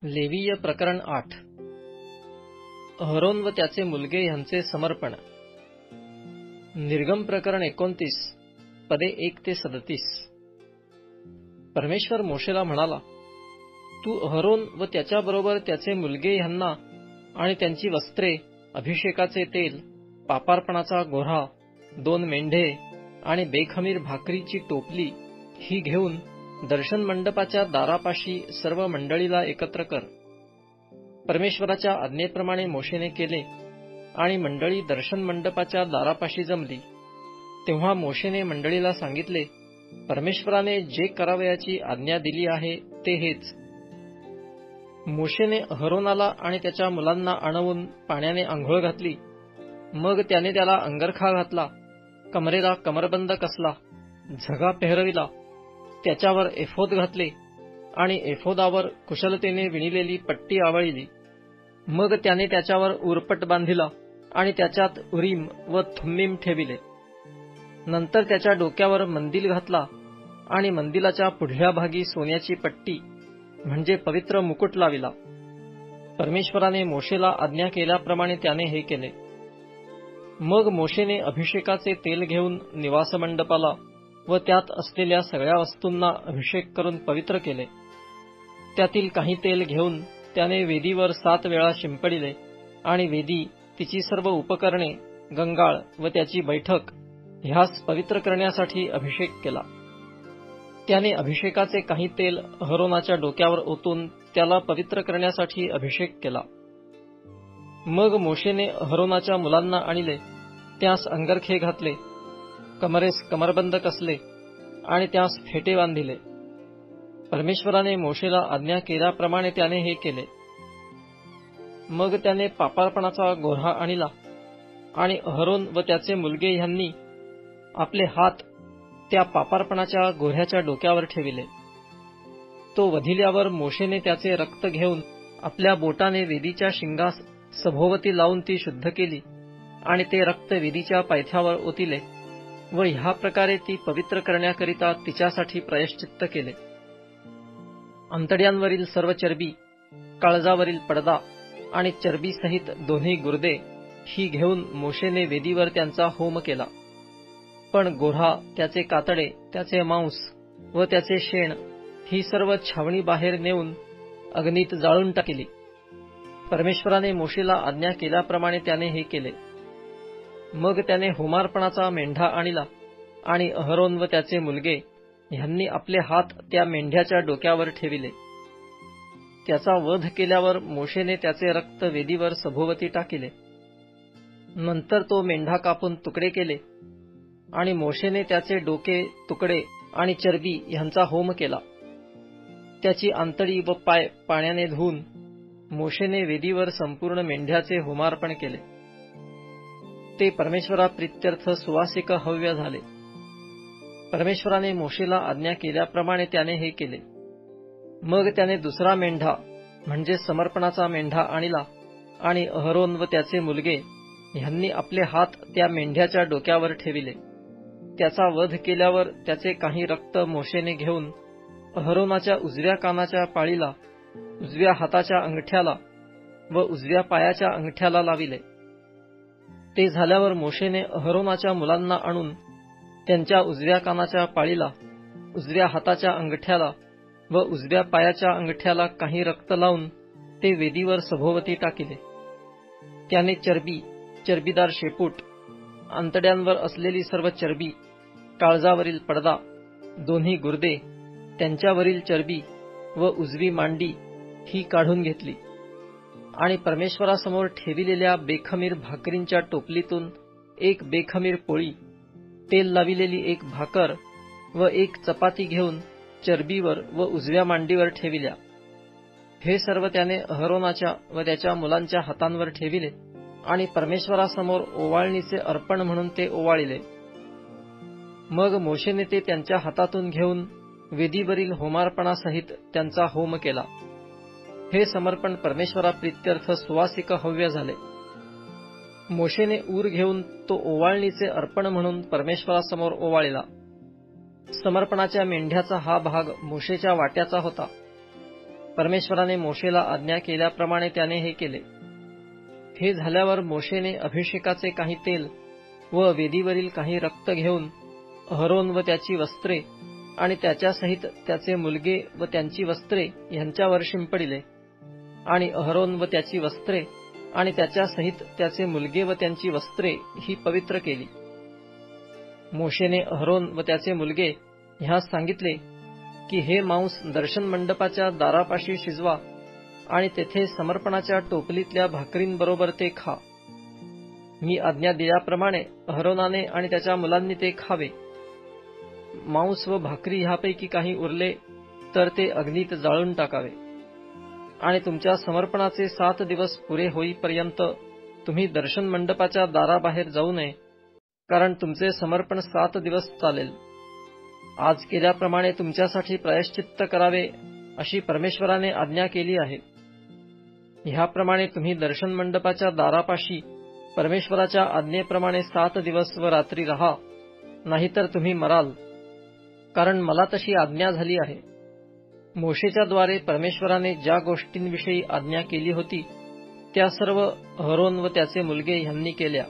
लेवीय प्रकरण 8. अहरोन व त्याचे मुलगे ह्यांचे समर्पण. निर्गम प्रकरण 29 पदे 1 ते 37. परमेश्वर मोशेला म्हणाला, तू अहरोन व त्याच्याबरोबर त्याचे मुलगे ह्यांना आणि त्यांची वस्त्रे, अभिषेकाचे तेल, पापार्पणाचा गोऱ्हा, 2 मेंढे आणि बेखमीर भाकरीची टोपली ही घेऊन दर्शन मंडपाच्या दारापाशी सर्व मंडळीला एकत्र कर. परमेश्वराच्या आज्ञेप्रमाणे मोशेने केले आणि मंडळी दर्शन मंडपाच्या दारापाशी जमली. तेव्हा मोशेने मंडळीला सांगितले, परमेश्वराने जे करावयाची आज्ञा दिली आहे ते हेच. मोशेने अहरोनाला आणि त्याच्या मुलांना आणवून पाण्याने आंघोळ घातली. मग त्याने त्याला अंगरखा घातला, कमरेला कमरबंद कसला, झगा पेहरविला, त्याच्यावर एफोद घातले आणि एफोदावर कुशलतेने विणिलेली पट्टी आवळली. मग त्याने त्याच्यावर उरपट बांधिला आणि त्याच्यात उरीम व थुम्मीम ठेविले. नंतर त्याच्या डोक्यावर मंदिल घातला आणि मंदिलाच्या पुढल्या भागी सोन्याची पट्टी म्हणजे पवित्र मुकुट लाविला. परमेश्वराने मोशेला आज्ञा केल्याप्रमाणे त्याने हे केले. मग मोशेने अभिषेकाचे तेल घेऊन निवास मंडपाला व त्यात असलेल्या सगळ्या वस्तूंना अभिषेक करून पवित्र केले. त्यातील काही तेल घेऊन त्याने वेदीवर 7 वेळा शिंपडिले आणि वेदी, तिची सर्व उपकरणे, गंगाळ व त्याची बैठक ह्यास पवित्र करण्यासाठी अभिषेक केला. त्याने अभिषेकाचे काही तेल अहरोनाच्या डोक्यावर ओतून त्याला पवित्र करण्यासाठी अभिषेक केला. मग मोशेने अहरोनाच्या मुलांना आणले, त्यास अंगरखे घातले, कमरेस कमरबंद कसले आणि त्यास फेटे बांधिले. परमेश्वराने मोशेला आज्ञा केल्याप्रमाणे त्याने हे केले. मग त्याने पापार्पणाचा गोऱ्हा आणला आणि अहरोन व त्याचे मुलगे ह्यांनी आपले हात त्या पापार्पणाच्या गोऱ्ह्याच्या डोक्यावर ठेविले. तो वधिल्यावर मोशेने त्याचे रक्त घेऊन आपल्या बोटाने वेदीच्या शिंगास सभोवती लावून ती शुद्ध केली आणि ते रक्त वेदीच्या पायथ्यावर ओतिले व ह्या प्रकारे ती पवित्र करण्याकरिता तिच्यासाठी प्रायश्चित्त केले. अंतड्यांवरील सर्व चरबी, काळजावरील पडदा आणि चरबीसहित दोन्ही गुर्दे ही घेऊन मोशेने वेदीवर त्यांचा होम केला. पण गोऱ्हा, त्याचे कातडे, त्याचे मांस व त्याचे शेण ही सर्व छावणी बाहेर नेऊन अग्नीत जाळून टाकली. परमेश्वराने मोशेला आज्ञा केल्याप्रमाणे त्याने हे केले. मग त्याने होमार्पणाचा मेंढा आणला आणि अहरोन व त्याचे मुलगे ह्यांनी आपले हात त्या मेंढ्याच्या डोक्यावर ठेविले. त्याचा वध केल्यावर मोशेने त्याचे रक्त वेदीवर सभोवती टाकिले. नंतर तो मेंढा कापून तुकडे केले आणि मोशेने त्याचे डोके, तुकडे आणि चरबी ह्यांचा होम केला. त्याची आंतडी व पाय पाण्याने धुवून मोशेने वेदीवर संपूर्ण मेंढ्याचे होमार्पण केले. ते परमेश्वराप्रित्यर्थ सुवासिक हव्य झाले. परमेश्वराने मोशेला आज्ञा केल्याप्रमाणे त्याने हे केले. मग त्याने दुसरा मेंढा म्हणजे समर्पणाचा मेंढा आणला आणि अहरोन व त्याचे मुलगे ह्यांनी आपले हात त्या मेंढ्याच्या डोक्यावर ठेविले. त्याचा वध केल्यावर त्याचे काही रक्त मोशेने घेऊन अहरोनाच्या उजव्या कानाच्या पाळीला, उजव्या हाताच्या अंगठ्याला व उजव्या पायाच्या अंगठ्याला लाविले. ते झाल्यावर मोशेने अहरोनाच्या मुलांना आणून त्यांच्या उजव्या कानाच्या पाळीला, उजव्या हाताच्या अंगठ्याला व उजव्या पायाच्या अंगठ्याला काही रक्त लावून ते वेदीवर सभोवती टाकिले. त्याने चरबी, चरबीदार शेपूट, आंतड्यांवर असलेली सर्व चरबी, काळजावरील पडदा, दोन्ही गुर्दे, त्यांच्यावरील चरबी व उजवी मांडी ही काढून घेतली आणि परमेश्वरासमोर ठेविलेल्या बेखमीर भाकरींच्या टोपलीतून 1 बेखमीर पोळी, तेल लाविलेली 1 भाकर व 1 चपाती घेऊन चरबीवर व उजव्या मांडीवर ठेविल्या. हे सर्व त्याने अहरोनाच्या व त्याच्या मुलांच्या हातांवर ठेविले आणि परमेश्वरासमोर ओवाळणीचे अर्पण म्हणून ते ओवाळिले. मग मोशेने ते त्यांच्या हातातून घेऊन वेदीवरील होमार्पणासहित त्यांचा होम केला. हे समर्पण परमेश्वराप्रित्यर्थ सुवासिक हव्य झाले. मोशेने ऊर घेऊन तो ओवाळणीचे अर्पण म्हणून परमेश्वरासमोर ओवाळिला. समर्पणाच्या मेंढ्याचा हा भाग मोशेच्या वाट्याचा होता. परमेश्वराने मोशेला आज्ञा केल्याप्रमाणे त्याने हे केले. हे झाल्यावर मोशेने अभिषेकाचे काही तेल व वेदीवरील काही रक्त घेऊन अहरोन व त्याची वस्त्रे आणि त्याच्यासहित त्याचे मुलगे व त्यांची वस्त्रे ह्यांच्यावर शिंपडिले, आणि अहरोन व त्याची वस्त्रे आणि त्याच्यासहित त्याचे मुलगे व त्यांची वस्त्रे ही पवित्र केली. मोशेने अहरोन व त्याचे मुलगे ह्यास सांगितले की हे मांस दर्शन मंडपाच्या दारापाशी शिजवा आणि तेथे समर्पणाच्या टोपलीतल्या भाकरींबरोबर ते खा. मी आज्ञा दिल्याप्रमाणे अहरोनाने आणि त्याच्या मुलांनी ते खावे. मांस व भाकरी ह्यापैकी काही उरले तर ते अग्नीत जाळून टाकावे. आणि तुमच्या समर्पणाचे 7 दिवस पुरे होईपर्यंत तुम्ही दर्शन मंडपाच्या दाराबाहेर जाऊ नये, कारण तुमचे समर्पण 7 दिवस चालेल. आज केल्याप्रमाणे तुमच्यासाठी प्रायश्चित्त करावे अशी परमेश्वराने आज्ञा केली आहे. ह्याप्रमाणे तुम्ही दर्शन मंडपाच्या दारापाशी परमेश्वराच्या आज्ञेप्रमाणे 7 दिवस व रात्री राहा, नाहीतर तुम्ही मराल, कारण मला तशी आज्ञा झाली आहे. मोशेच्या द्वारे परमेश्वराने ज्या गोष्टींविषयी आज्ञा केली होती त्या सर्व अहरोन व त्याचे मुलगे ह्यांनी केल्या.